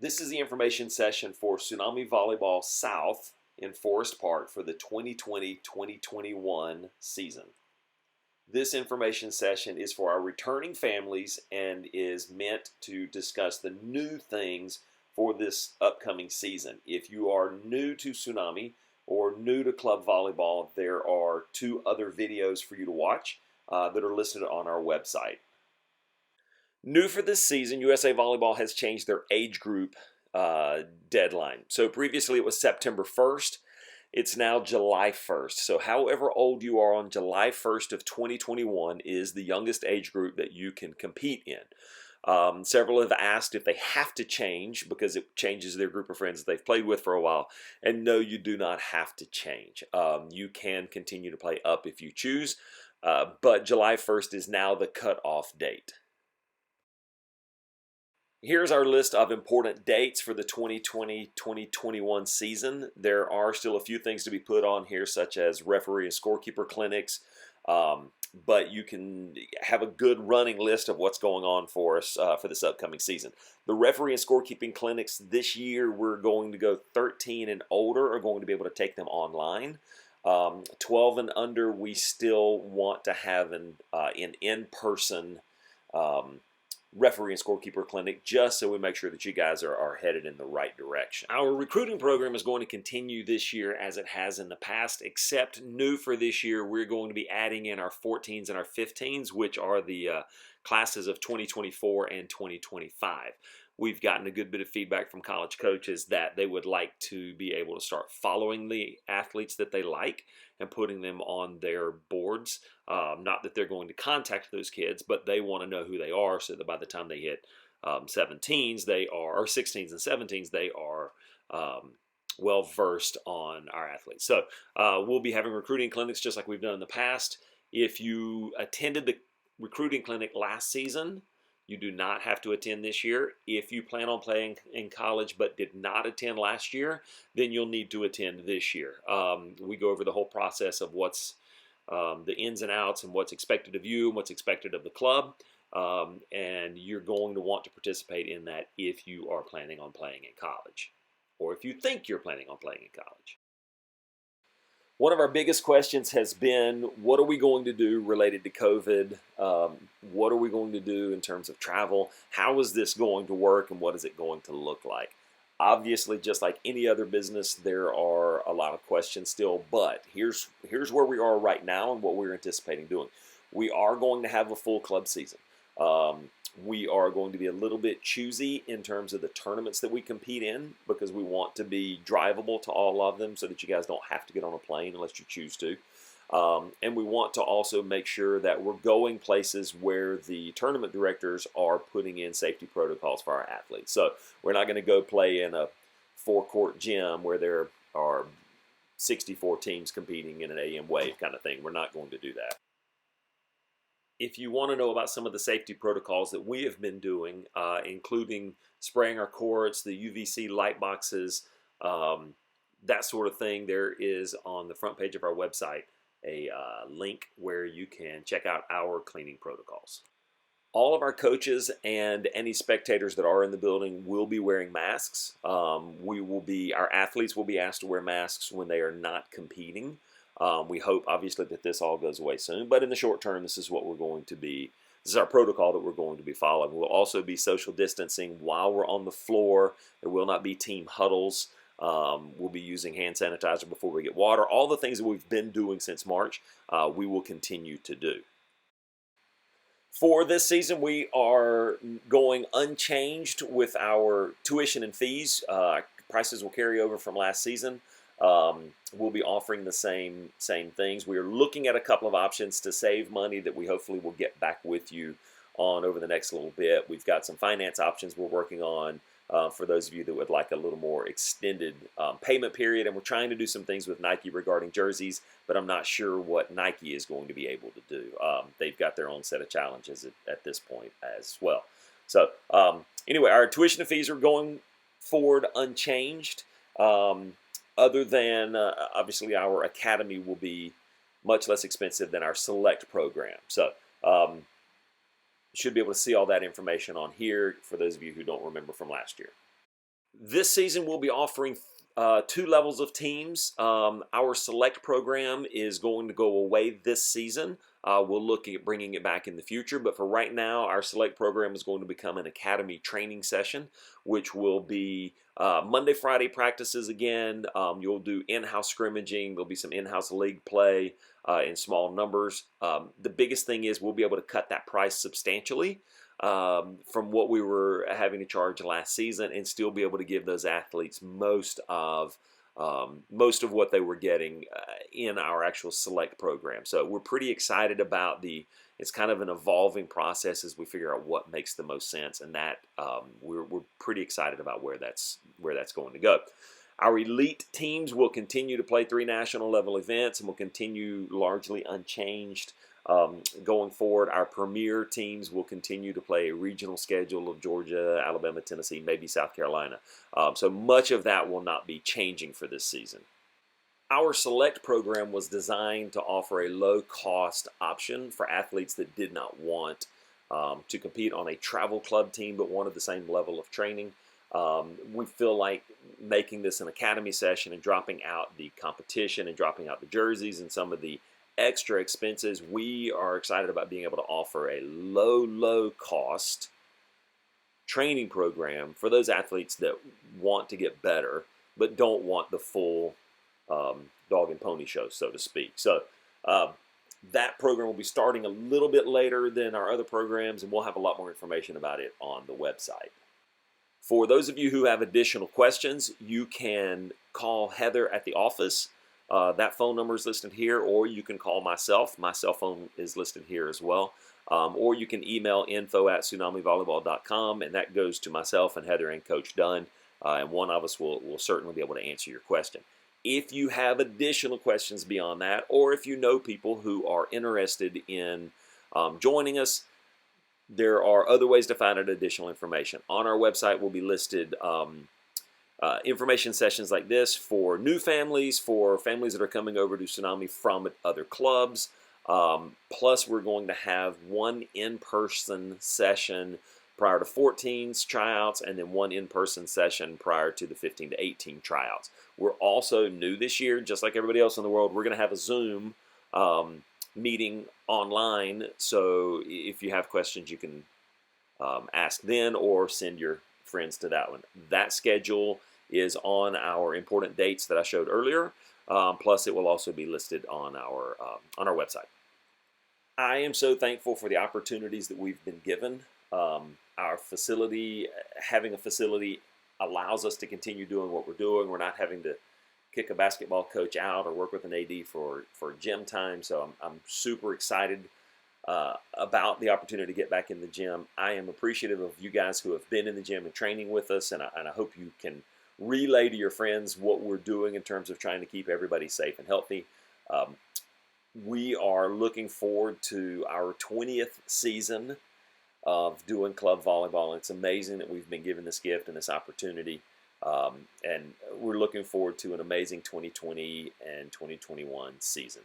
This is the information session for Tsunami Volleyball South in Forest Park for the 2020-2021 season. This information session is for our returning families and is meant to discuss the new things for this upcoming season. If you are new to Tsunami or new to club volleyball, there are 2 other videos for you to watch that are listed on our website. New for this season, USA Volleyball has changed their age group deadline. So previously it was September 1st. It's now July 1st. So however old you are on July 1st of 2021 is the youngest age group that you can compete in. Several have asked if they have to change because it changes their group of friends that they've played with for a while. And no, you do not have to change. You can continue to play up if you choose, but July 1st is now the cutoff date. Here's our list of important dates for the 2020-2021 season. There are still a few things to be put on here, such as referee and scorekeeper clinics, but you can have a good running list of what's going on for us for this upcoming season. The referee and scorekeeping clinics this year, we're going to go 13 and older are going to be able to take them online. 12 and under, we still want to have an in-person referee and scorekeeper clinic, just so we make sure that you guys are headed in the right direction. Our recruiting program is going to continue this year as it has in the past, except new for this year, we're going to be adding in our 14s and our 15s, which are the classes of 2024 and 2025. We've gotten a good bit of feedback from college coaches that they would like to be able to start following the athletes that they like and putting them on their boards. Not that they're going to contact those kids, but they want to know who they are so that by the time they hit 17s, or 16s and 17s, they are well versed on our athletes. So we'll be having recruiting clinics just like we've done in the past. If you attended the recruiting clinic last season, you do not have to attend this year. If you plan on playing in college but did not attend last year, then you'll need to attend this year. We go over the whole process of what's the ins and outs and what's expected of you and what's expected of the club. And you're going to want to participate in that if you are planning on playing in college, or if you think you're planning on playing in college. One of our biggest questions has been, what are we going to do related to COVID? What are we going to do in terms of travel? How is this going to work, and what is it going to look like? Obviously, just like any other business, there are a lot of questions still, but here's where we are right now and what we're anticipating doing. We are going to have a full club season. We are going to be a little bit choosy in terms of the tournaments that we compete in because we want to be drivable to all of them so that you guys don't have to get on a plane unless you choose to. And we want to also make sure that we're going places where the tournament directors are putting in safety protocols for our athletes. So we're not going to go play in a 4-court gym where there are 64 teams competing in an AM wave kind of thing. We're not going to do that. If you want to know about some of the safety protocols that we have been doing, including spraying our courts, the UVC light boxes, that sort of thing, there is on the front page of our website a link where you can check out our cleaning protocols. All of our coaches and any spectators that are in the building will be wearing masks. Our athletes will be asked to wear masks when they are not competing. We hope, obviously, that this all goes away soon, but in the short term, this is what we're going to be. This is our protocol that we're going to be following. We'll also be social distancing while we're on the floor. There will not be team huddles. We'll be using hand sanitizer before we get water. All the things that we've been doing since March, we will continue to do. For this season, we are going unchanged with our tuition and fees. Prices will carry over from last season. We'll be offering the same things. We are looking at a couple of options to save money that we hopefully will get back with you on over the next little bit. We've got some finance options we're working on for those of you that would like a little more extended payment period. And we're trying to do some things with Nike regarding jerseys, but I'm not sure what Nike is going to be able to do. They've got their own set of challenges at this point as well. So anyway, our tuition and fees are going forward unchanged. Other than, obviously, our academy will be much less expensive than our select program. So you should be able to see all that information on here for those of you who don't remember from last year. This season we'll be offering 2 levels of teams. Our select program is going to go away this season. We'll look at bringing it back in the future, but for right now, our select program is going to become an academy training session, which will be Monday, Friday practices again. You'll do in-house scrimmaging. There'll be some in-house league play in small numbers. The biggest thing is we'll be able to cut that price substantially from what we were having to charge last season, and still be able to give those athletes most of what they were getting in our actual select program. So we're pretty excited about it's kind of an evolving process as we figure out what makes the most sense, and that we're pretty excited about where that's going to go. Our elite teams will continue to play 3 national level events and will continue largely unchanged. Going forward, our premier teams will continue to play a regional schedule of Georgia, Alabama, Tennessee, maybe South Carolina. So much of that will not be changing for this season. Our select program was designed to offer a low-cost option for athletes that did not want to compete on a travel club team but wanted the same level of training. We feel like making this an academy session and dropping out the competition and dropping out the jerseys and some of the extra expenses, we are excited about being able to offer a low cost training program for those athletes that want to get better but don't want the full dog and pony show, so to speak. So that program will be starting a little bit later than our other programs, and we'll have a lot more information about it on the website. For those of you who have additional questions, you can call Heather at the office. That phone number is listed here, or you can call myself. My cell phone is listed here as well. Or you can email info@tsunamivolleyball.com, and that goes to myself and Heather and Coach Dunn, and one of us will certainly be able to answer your question. If you have additional questions beyond that, or if you know people who are interested in joining us, there are other ways to find out additional information. On our website will be listed information sessions like this for new families, for families that are coming over to Tsunami from other clubs. Plus, we're going to have one in-person session prior to 14's tryouts, and then one in-person session prior to the 15 to 18 tryouts. We're also new this year, just like everybody else in the world. We're going to have a Zoom meeting online, so if you have questions, you can ask then or send your friends to that one. That schedule is on our important dates that I showed earlier. Plus, it will also be listed on our website. I am so thankful for the opportunities that we've been given. Our facility, having a facility, allows us to continue doing what we're doing. We're not having to kick a basketball coach out or work with an AD for gym time. So I'm super excited about the opportunity to get back in the gym. I am appreciative of you guys who have been in the gym and training with us, and I hope you can relay to your friends what we're doing in terms of trying to keep everybody safe and healthy. We are looking forward to our 20th season of doing club volleyball. It's amazing that we've been given this gift and this opportunity, and we're looking forward to an amazing 2020 and 2021 season.